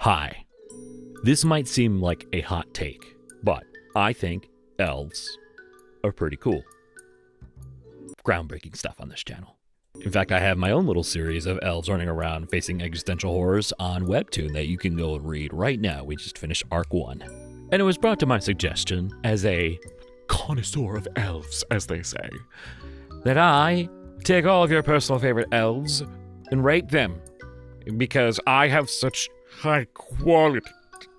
Hi. This might seem like a hot take, but I think elves are pretty cool. Groundbreaking stuff on this channel. In fact, I have my own little series of elves running around facing existential horrors on Webtoon that you can go and read right now. We just finished Arc 1. And it was brought to my suggestion as a connoisseur of elves, as they say, that I take all of your personal favorite elves and rate them, because I have such high quality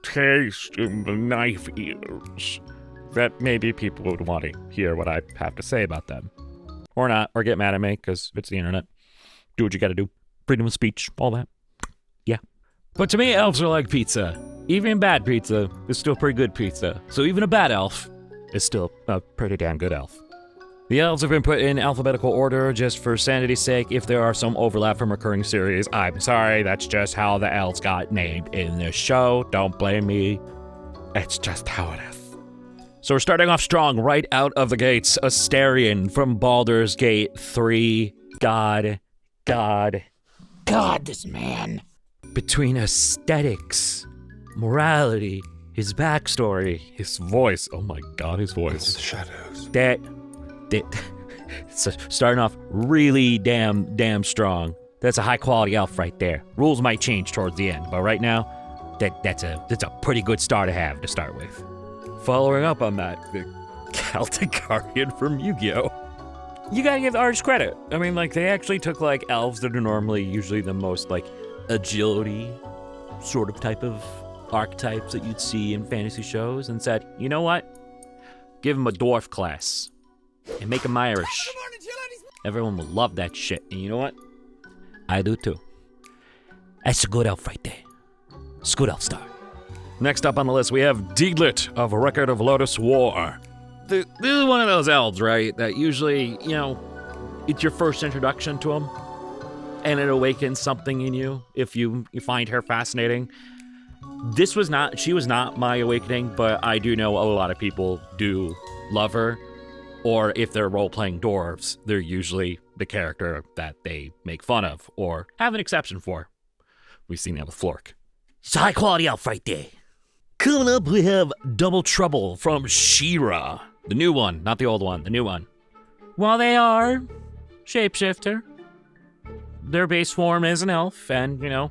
taste in the knife ears that maybe people would want to hear what I have to say about them. Or not, or get mad at me, because it's the internet. Do what you gotta do. Freedom of speech, all that. Yeah. But to me, elves are like pizza. Even bad pizza is still pretty good pizza. So even a bad elf is still a pretty damn good elf. The elves have been put in alphabetical order just for sanity's sake. If there are some overlap from recurring series, I'm sorry, that's just how the elves got named in this show. Don't blame me. It's just how it is. So we're starting off strong right out of the gates. Astarion from Baldur's Gate 3. God, this man. Between aesthetics, morality, his backstory, his voice. Oh my god, his voice. The shadows. That so starting off really damn strong. That's a high quality elf right there. Rules might change towards the end, but right now, that's a pretty good start to have to start with. Following up on that, the Celtic Guardian from Yu-Gi-Oh! You gotta give the artist credit. I mean, like, they actually took, like, elves that are normally usually the most, like, agility sort of type of archetypes that you'd see in fantasy shows and said, you know what? Give them a dwarf class and make them Irish. Everyone will love that shit. And you know what? I do too. That's a good elf right there. It's a good elf star. Next up on the list, we have Diglett of Record of Lotus War. This is one of those elves, right, that usually, you know, it's your first introduction to him, and it awakens something in you if you find her fascinating. She was not my awakening, but I do know a lot of people do love her, or if they're role-playing dwarves, they're usually the character that they make fun of, or have an exception for. We've seen that with Flork. It's a high-quality elf right there. Coming up, we have Double Trouble from She-Ra. The new one, not the old one, the new one. While they are shapeshifter, their base form is an elf, and, you know,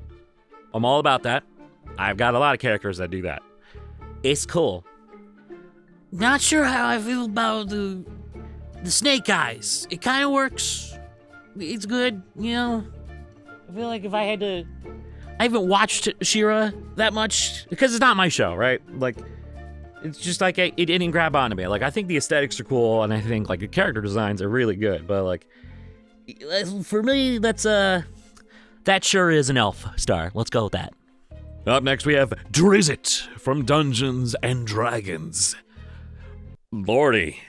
I'm all about that. I've got a lot of characters that do that. It's cool. Not sure how I feel about the snake eyes. It kind of works. It's good, you know. I feel like if I had to... I haven't watched She-Ra that much, because it's not my show, right? Like, it's just like, it didn't grab onto me. Like, I think the aesthetics are cool, and I think, like, the character designs are really good, but, like, for me, that sure is an elf star. Let's go with that. Up next, we have Drizzt from Dungeons and Dragons. Lordy.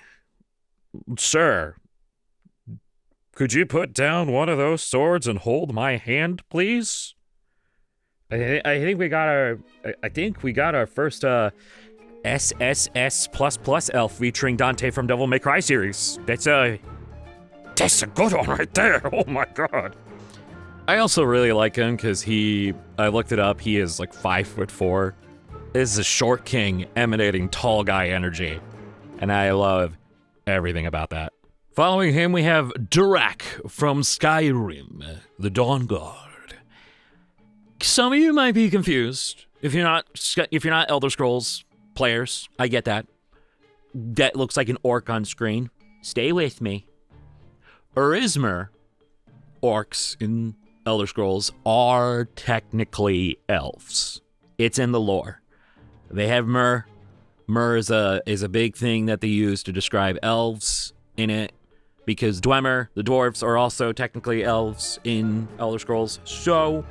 Sir, could you put down one of those swords and hold my hand, please? I think we got our first SSS++ elf featuring Dante from Devil May Cry series. That's a good one right there. Oh my god. I also really like him because I looked it up, he is like 5'4". This is a short king emanating tall guy energy. And I love everything about that. Following him, we have Durak from Skyrim, the Dawn Guard. Some of you might be confused if you're not Elder Scrolls players. I get that. That looks like an orc on screen. Stay with me. Urizmer orcs in Elder Scrolls are technically elves. It's in the lore. They have Myr. Myr is a big thing that they use to describe elves in it, because Dwemer, the dwarves, are also technically elves in Elder Scrolls. So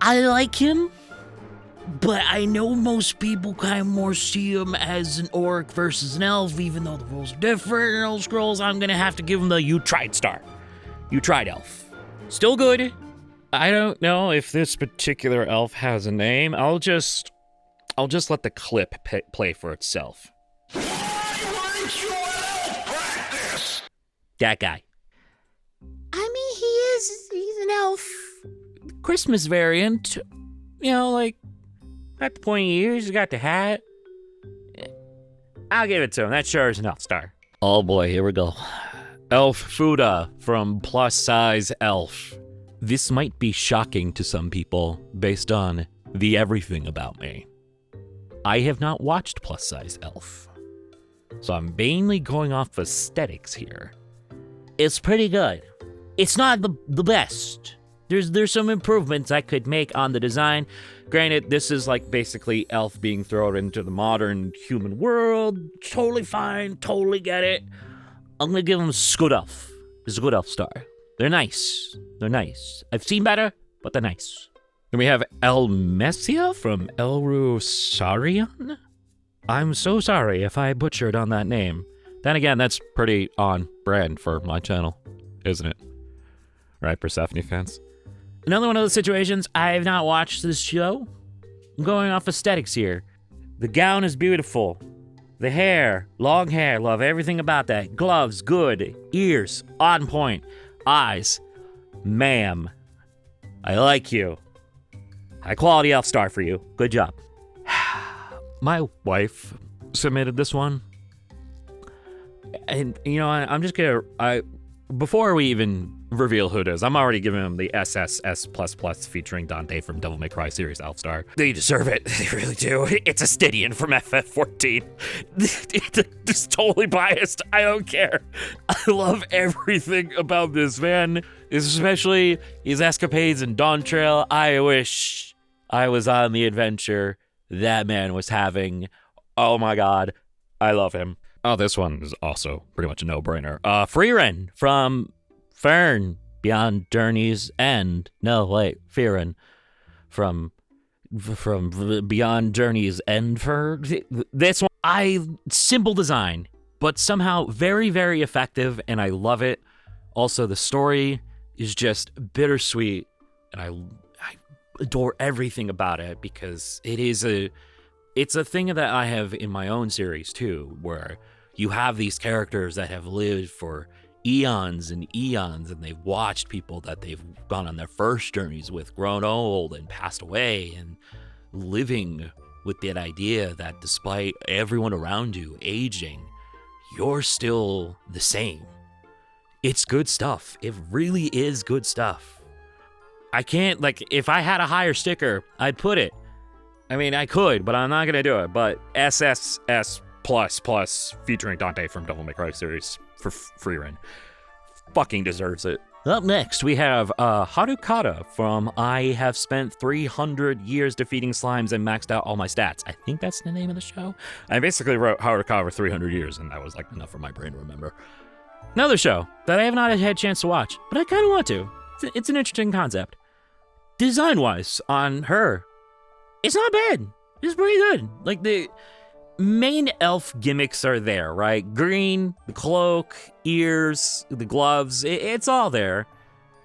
I like him, but I know most people kind of more see him as an orc versus an elf, even though the rules are different in Elder Scrolls. I'm gonna have to give him the you tried star. You tried elf. Still good. I don't know if this particular elf has a name. I'll just let the clip play for itself. That guy. I mean, he's an elf. Christmas variant. You know, like, at the pointy ears, he's got the hat. I'll give it to him. That sure is an elf star. Oh boy, here we go. Elf Fuda from Plus Size Elf. This might be shocking to some people based on the everything about me. I have not watched Plus Size Elf, so I'm mainly going off aesthetics here. It's pretty good. It's not the best. There's some improvements I could make on the design. Granted, this is like basically Elf being thrown into the modern human world. Totally fine, totally get it. I'm gonna give them a good elf. It's a good elf star. They're nice. They're nice. I've seen better, but they're nice. Then we have Elmesia from Elrusarion. I'm so sorry if I butchered on that name. Then again, that's pretty on brand for my channel, isn't it? Right, Persephone fans? Another one of those situations, I have not watched this show. I'm going off aesthetics here. The gown is beautiful. The hair, long hair, love everything about that. Gloves, good. Ears, on point. Eyes, ma'am, I like you. High quality elf star for you. Good job. My wife submitted this one. And, you know, I'm just gonna, before we even reveal who it is, I'm already giving him the SSS++ featuring Dante from Devil May Cry series elf star. They deserve it. They really do. It's a Stydian from FF14. It's totally biased. I don't care. I love everything about this man, especially his escapades in Dawn Trail. I wish I was on the adventure that man was having. Oh my god. I love him. Oh, this one is also pretty much a no-brainer. Frieren from Fern Beyond Journey's End. No, wait, Frieren from Beyond Journey's End. For this one, simple design, but somehow very, very effective, and I love it. Also, the story is just bittersweet, and I adore everything about it because it's a thing that I have in my own series too, where you have these characters that have lived for eons and eons, and they've watched people that they've gone on their first journeys with grown old and passed away, and living with that idea that despite everyone around you aging, you're still the same. It's good stuff. It really is good stuff. I can't, like, if I had a higher sticker, I'd put it. I mean, I could, but I'm not gonna do it. But SSS++ featuring Dante from Devil May Cry series for Frieren fucking deserves it. Up next, we have Harukata from I Have Spent 300 Years Defeating Slimes and Maxed Out All My Stats. I think that's the name of the show. I basically wrote Harukata for 300 years, and that was like enough for my brain to remember. Another show that I have not had a chance to watch, but I kind of want to. It's an interesting concept. Design-wise, on her, it's not bad. It's pretty good. Like, the main elf gimmicks are there, right? Green, the cloak, ears, the gloves, it's all there.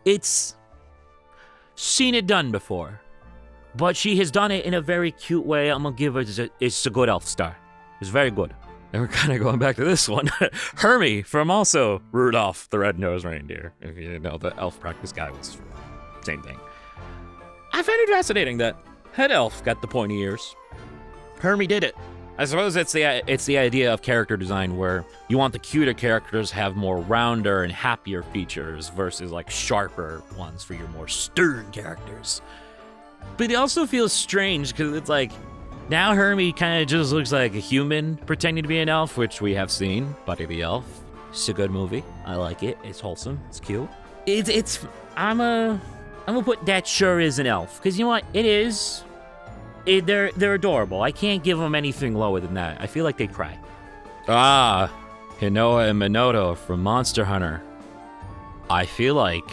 It's seen it done before, but she has done it in a very cute way. I'm gonna give it, it's a good elf star. It's very good. And we're kind of going back to this one. Hermie from also Rudolph the Red-Nosed Reindeer. If you know, the elf practice guy was same thing. I find it fascinating that head elf got the pointy ears. Hermie did it. I suppose it's the idea of character design where you want the cuter characters to have more rounder and happier features versus like sharper ones for your more stern characters. But it also feels strange because it's like, now Hermie kind of just looks like a human pretending to be an elf, which we have seen, Buddy the Elf. It's a good movie. I like it. It's wholesome. It's cute. I'm gonna put that sure is an elf, because you know what? It is. They're adorable. I can't give them anything lower than that. I feel like they'd cry. Hinoa and Minoto from Monster Hunter. I feel like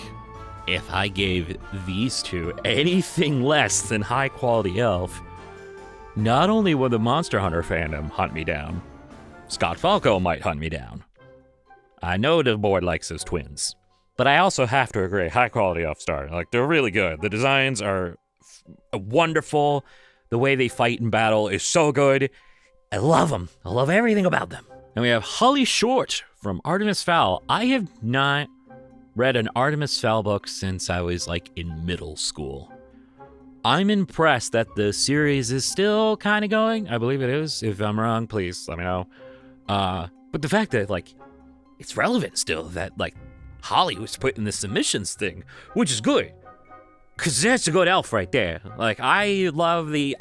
if I gave these two anything less than high quality elf, not only would the Monster Hunter fandom hunt me down, Scott Falco might hunt me down. I know the board likes his twins, but I also have to agree, high quality elf star. Like, they're really good. The designs are wonderful. The way they fight in battle is so good. I love them. I love everything about them. And we have Holly Short from Artemis Fowl. I have not read an Artemis Fowl book since I was like in middle school. I'm impressed that the series is still kind of going. I believe it is. If I'm wrong, please let me know. But the fact that, like, it's relevant still, that, like, Holly was put in the submissions thing, which is good. Cause that's a good elf right there. Like, I love the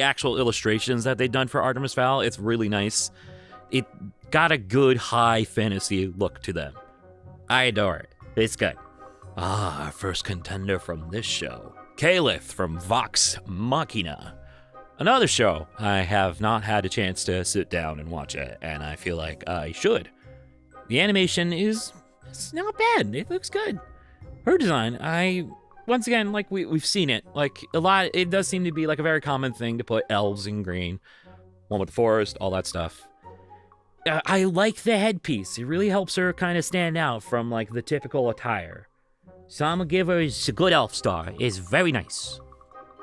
actual illustrations that they've done for Artemis Fowl. It's really nice. It got a good high fantasy look to them. I adore it. It's good. Our first contender from this show. Caliph from Vox Machina. Another show I have not had a chance to sit down and watch it, and I feel like I should. The animation it's not bad. It looks good. Her design, once again, like we've seen it. Like a lot, it does seem to be like a very common thing to put elves in green. One with the forest, all that stuff. I like the headpiece. It really helps her kind of stand out from like the typical attire. So I'm gonna give her a good elf star. It's very nice.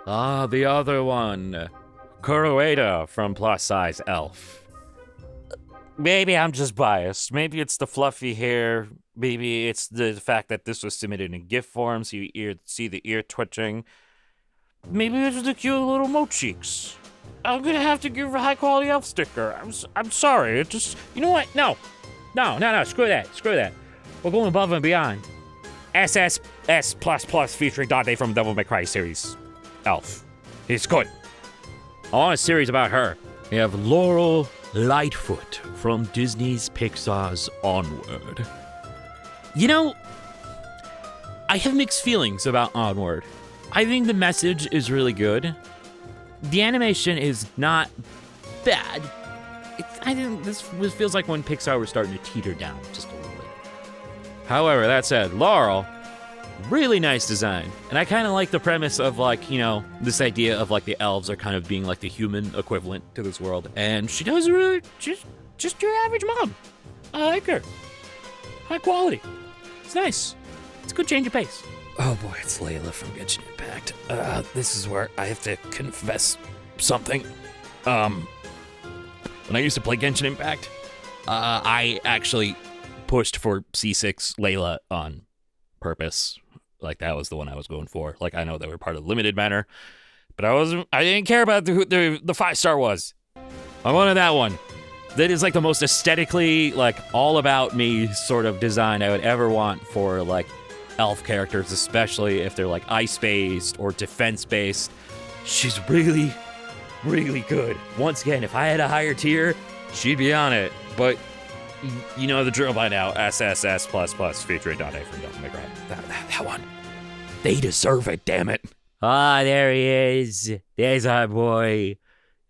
The other one. Kurueda from Plus Size Elf. Maybe I'm just biased. Maybe it's the fluffy hair. Maybe it's the fact that this was submitted in GIF form, so you see the ear twitching. Maybe it's the cute little mo cheeks. I'm gonna have to give her a high quality elf sticker. I'm sorry. It just, you know what? No. Screw that. We're going above and beyond. SSS++ featuring Dante from Devil May Cry series. Elf. It's good. I want a series about her. We have Laurel Lightfoot from Disney's Pixar's Onward. You know, I have mixed feelings about Onward. I think the message is really good. The animation is not bad. I think this feels like when Pixar was starting to teeter down just a little bit. However, that said, Laurel, really nice design. And I kind of like the premise of, like, you know, this idea of, like, the elves are kind of being, like, the human equivalent to this world. And she does really just your average mom. I like her. High quality. It's nice. It's a good change of pace. Oh boy, it's Layla from Genshin Impact. This is where I have to confess something. When I used to play Genshin Impact, I actually pushed for C6 Layla on purpose. Like, that was the one I was going for. Like, I know they were part of the limited banner, but I didn't care about who the 5-star was. I wanted that one. That is like the most aesthetically, like, all about me sort of design I would ever want for, like, elf characters, especially if they're like ice-based or defense-based. She's really, really good. Once again, if I had a higher tier, she'd be on it. But you know the drill by now. SSS++ featuring Dante from Devil May Cry. That one. They deserve it, damn it. There he is. There's our boy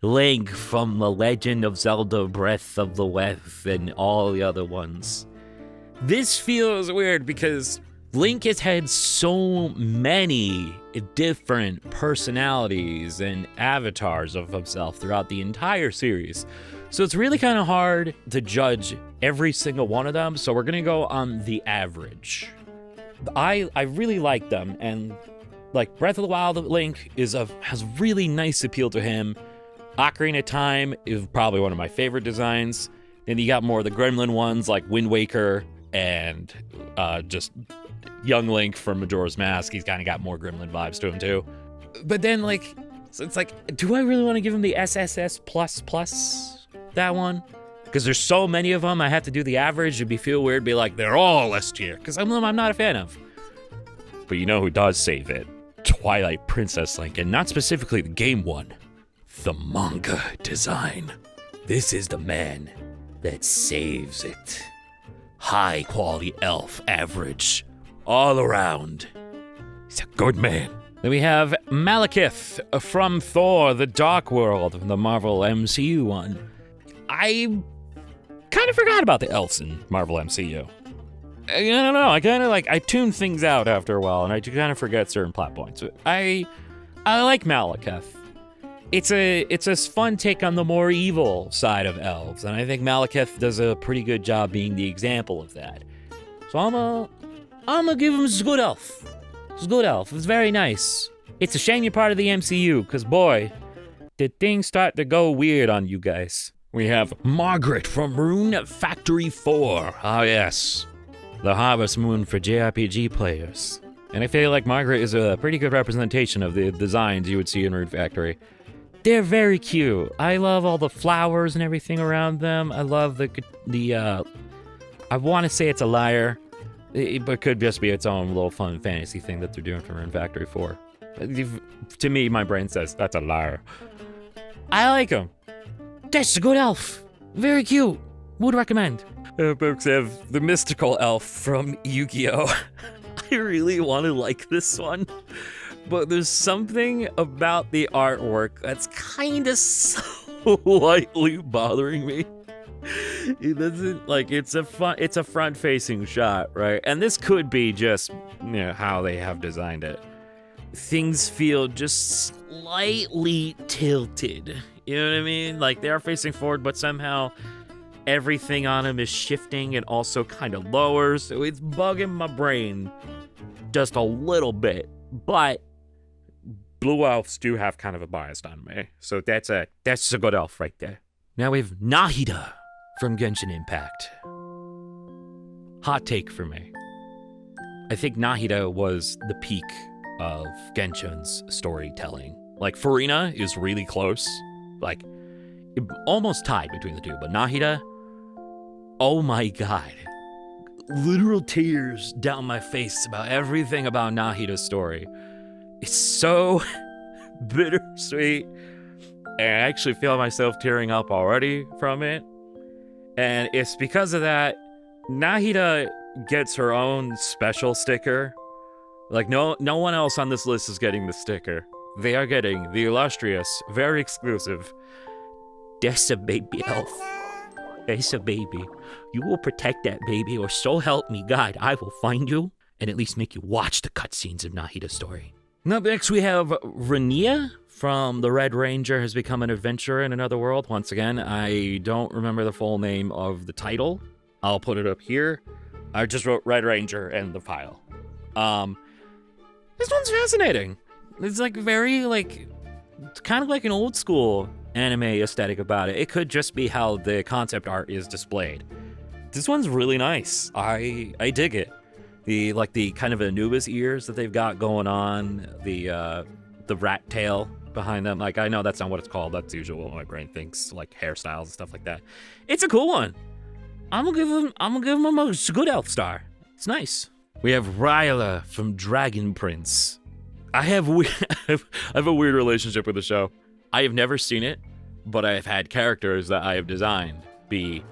Link from The Legend of Zelda Breath of the Wild and all the other ones. This feels weird because Link has had so many different personalities and avatars of himself throughout the entire series. So it's really kind of hard to judge every single one of them. So we're going to go on the average. I really like them. And like Breath of the Wild Link has really nice appeal to him. Ocarina of Time is probably one of my favorite designs. Then you got more of the gremlin ones like Wind Waker and just young Link from Majora's Mask. He's kind of got more gremlin vibes to him too. But then like, so it's like, do I really want to give him the SSS++, that one? Because there's so many of them, I have to do the average. It'd feel weird, be like, they're all S tier, because I'm not a fan of. But you know who does save it? Twilight Princess Link, and not specifically the game one, the manga design. This is the man that saves it. High quality elf, average, all around. He's a good man. Then we have Malekith from Thor, The Dark World, the Marvel MCU one. I kind of forgot about the elves in Marvel MCU. I don't know, I tune things out after a while, and I kind of forget certain plot points. I like Malekith. It's a fun take on the more evil side of elves, and I think Malekith does a pretty good job being the example of that. So I'm gonna give him a good elf. It's a good elf. It's very nice. It's a shame you're part of the MCU, because boy, did things start to go weird on you guys. We have Margaret from Rune Factory 4. Ah yes, the Harvest Moon for JRPG players. And I feel like Margaret is a pretty good representation of the designs you would see in Rune Factory. They're very cute. I love all the flowers and everything around them. I love the I want to say it's a lyre, but it could just be its own little fun fantasy thing that they're doing for Rune Factory 4. To me, my brain says that's a lyre. I like them. That's a good elf. Very cute. Would recommend. Folks have the mystical elf from Yu-Gi-Oh! I really want to like this one, but there's something about the artwork that's kind of slightly bothering me. It doesn't, like, it's a front-facing shot, right? And this could be just, how they have designed it. Things feel just slightly tilted. You know what I mean? Like, they are facing forward, but somehow everything on them is shifting and also kind of lower, so it's bugging my brain just a little bit. But blue elves do have kind of a bias on me, so that's a good elf right there. Now we have Nahida from Genshin Impact. Hot take for me. I think Nahida was the peak of Genshin's storytelling. Like, Farina is really close, like almost tied between the two, but Nahida, oh my god. Literal tears down my face about everything about Nahida's story. It's so bittersweet. And I actually feel myself tearing up already from it. And it's because of that, Nahida gets her own special sticker. Like, no one else on this list is getting the sticker. They are getting the illustrious, very exclusive, that's a baby elf. That's a baby. You will protect that baby, or so help me God, I will find you and at least make you watch the cutscenes of Nahida's story. Now, next we have Rania from The Red Ranger Has Become an Adventurer in Another World. Once again, I don't remember the full name of the title. I'll put it up here. I just wrote Red Ranger in the file. This one's fascinating. It's like very, like, it's kind of like an old school anime aesthetic about it. It could just be how the concept art is displayed. This one's really nice. I dig it. The kind of Anubis ears that they've got going on, the rat tail behind them. Like, I know that's not what it's called. That's usually what my brain thinks, like hairstyles and stuff like that. It's a cool one. I'm gonna give him a good elf star. It's nice. We have Ryla from Dragon Prince. I have a weird relationship with the show. I have never seen it, but I have had characters that I have designed be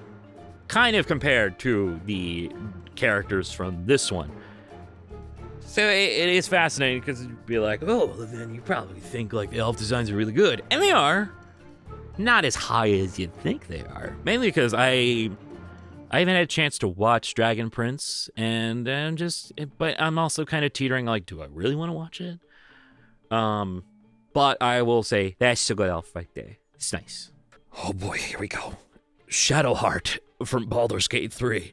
kind of compared to the characters from this one. So it is fascinating because you'd be like, oh, then you probably think like the elf designs are really good. And they are. Not as high as you'd think they are. Mainly because I haven't had a chance to watch Dragon Prince, and but I'm also kind of teetering like, do I really want to watch it? But I will say that's a good elf right there. It's nice. Oh boy, here we go. Shadowheart from Baldur's Gate 3.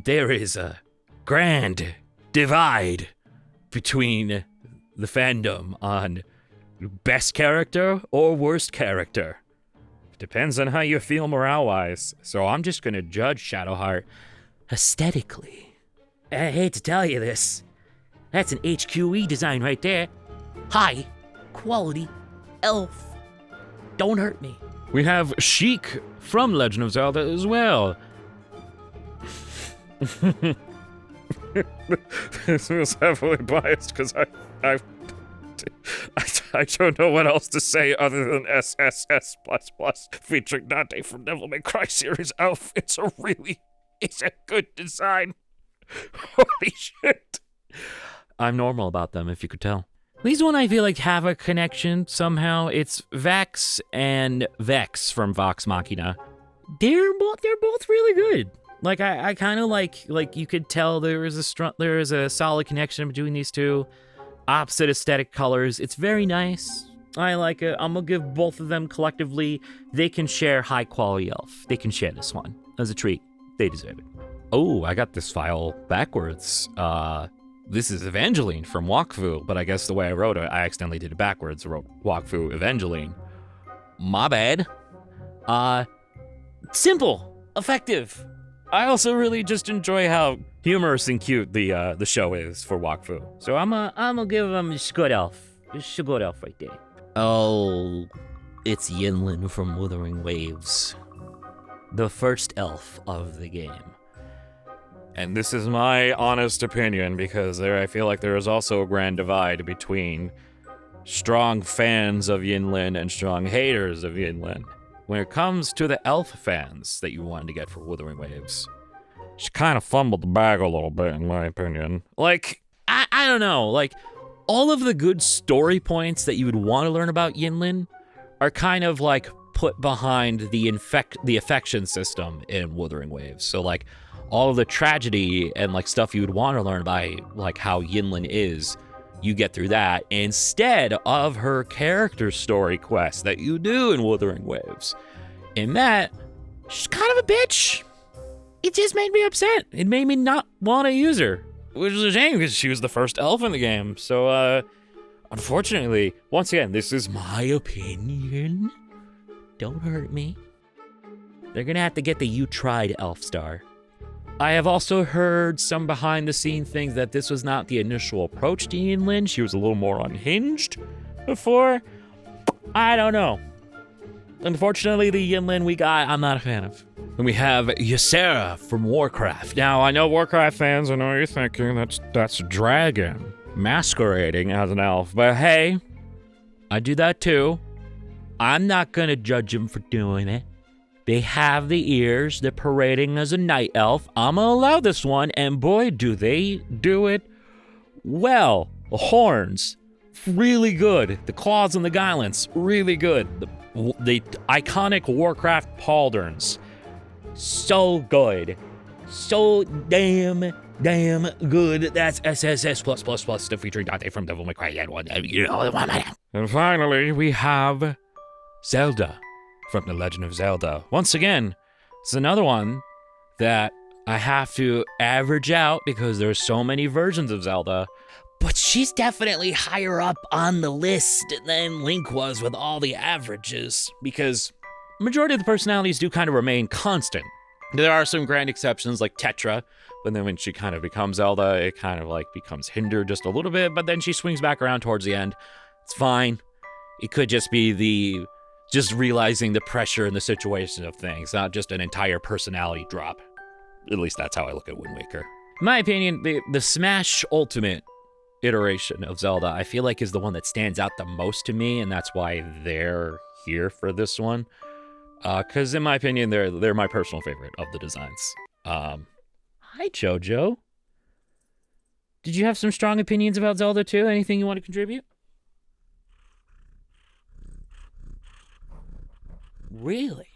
There is a grand divide between the fandom on best character or worst character. Depends on how you feel morale-wise. So I'm just gonna judge Shadowheart aesthetically. I hate to tell you this. That's an HQE design right there. High quality elf. Don't hurt me. We have Sheik from Legend of Zelda as well. This was heavily biased because I don't know what else to say other than SSS++ featuring Dante from Devil May Cry series elf. It's a good design. Holy shit. I'm normal about them, if you could tell. These one I feel like have a connection somehow. It's Vex and Vex from Vox Machina. They're both really good. Like I kind of like you could tell there is a solid connection between these two. Opposite aesthetic colors. It's very nice. I like it. I'm gonna give both of them collectively. They can share high quality elf. They can share this one as a treat. They deserve it. Oh, I got this file backwards. This is Evangeline from Wakfu, but I guess the way I wrote it, I accidentally did it backwards. I wrote Wakfu Evangeline. My bad. Simple, effective, I also really just enjoy how humorous and cute the show is for Wakfu. So I'm gonna give him a good elf. It's a good elf right there. Oh, it's Yinlin from Wuthering Waves, the first elf of the game. And this is my honest opinion, because I feel like there is also a grand divide between strong fans of Yinlin and strong haters of Yinlin. When it comes to the elf fans that you wanted to get for Wuthering Waves, she kind of fumbled the bag a little bit, in my opinion. Like, I don't know, like, all of the good story points that you would want to learn about Yinlin are kind of, like, put behind the affection system in Wuthering Waves. So, like, all of the tragedy and, like, stuff you would want to learn about, like, how Yinlin is, you get through that instead of her character story quest that you do in Wuthering Waves. In that, she's kind of a bitch. It just made me upset. It made me not want to use her, which is a shame because she was the first elf in the game. So, unfortunately, once again, this is my opinion. Don't hurt me. They're gonna have to get the You Tried elf star. I have also heard some behind-the-scene things that this was not the initial approach to Yinlin. She was a little more unhinged before. I don't know. Unfortunately, the Yinlin we got, I'm not a fan of. And we have Ysera from Warcraft. Now, I know Warcraft fans, I know what you're thinking, that's a dragon masquerading as an elf. But hey, I do that too. I'm not gonna judge him for doing it. They have the ears, they're parading as a night elf. I'm gonna allow this one, and boy, do they do it well. The horns, really good. The claws and the gauntlets, really good. The iconic Warcraft pauldrons, so good. So damn good. That's SSS+++, the featuring Dante from Devil May Cry. And finally, we have Zelda from The Legend of Zelda. Once again, it's another one that I have to average out because there's so many versions of Zelda, but she's definitely higher up on the list than Link was with all the averages, because majority of the personalities do kind of remain constant. There are some grand exceptions like Tetra, but then when she kind of becomes Zelda, it kind of like becomes hindered just a little bit, but then she swings back around towards the end. It's fine. It could just be just realizing the pressure and the situation of things, not just an entire personality drop. At least that's how I look at Wind Waker. In my opinion, the Smash Ultimate iteration of Zelda, I feel like is the one that stands out the most to me, and that's why they're here for this one. Because in my opinion, they're my personal favorite of the designs. Hi, Jojo. Did you have some strong opinions about Zelda too? Anything you want to contribute? Really?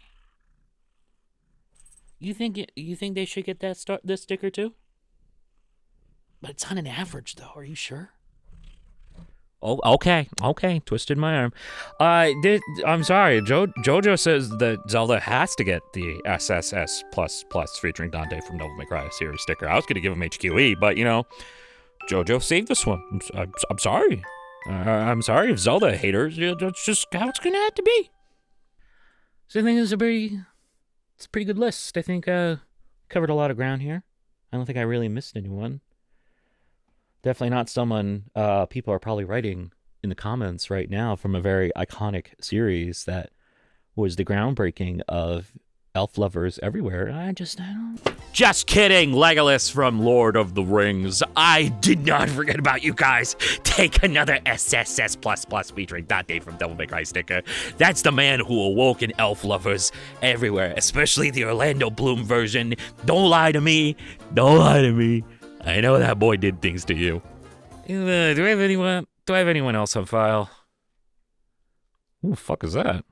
You think they should get this sticker too? But it's on an average though. Are you sure? Oh, okay. Twisted my arm. I'm sorry. Jojo says that Zelda has to get the SSS++ featuring Dante from Devil May Cry series sticker. I was gonna give him HQE, but you know, Jojo saved this one. I'm sorry. I'm sorry if Zelda haters. That's just how it's gonna have to be. So I think it's a pretty good list. I think covered a lot of ground here. I don't think I really missed anyone. Definitely not someone people are probably writing in the comments right now from a very iconic series that was the groundbreaking of elf lovers everywhere. I don't... Just kidding, Legolas from Lord of the Rings. I did not forget about you guys. Take another SSS++ featuring Dante from Devil May Cry sticker. That's the man who awoke in elf lovers everywhere, especially the Orlando Bloom version. Don't lie to me. I know that boy did things to you. Do I have anyone else on file? Who the fuck is that?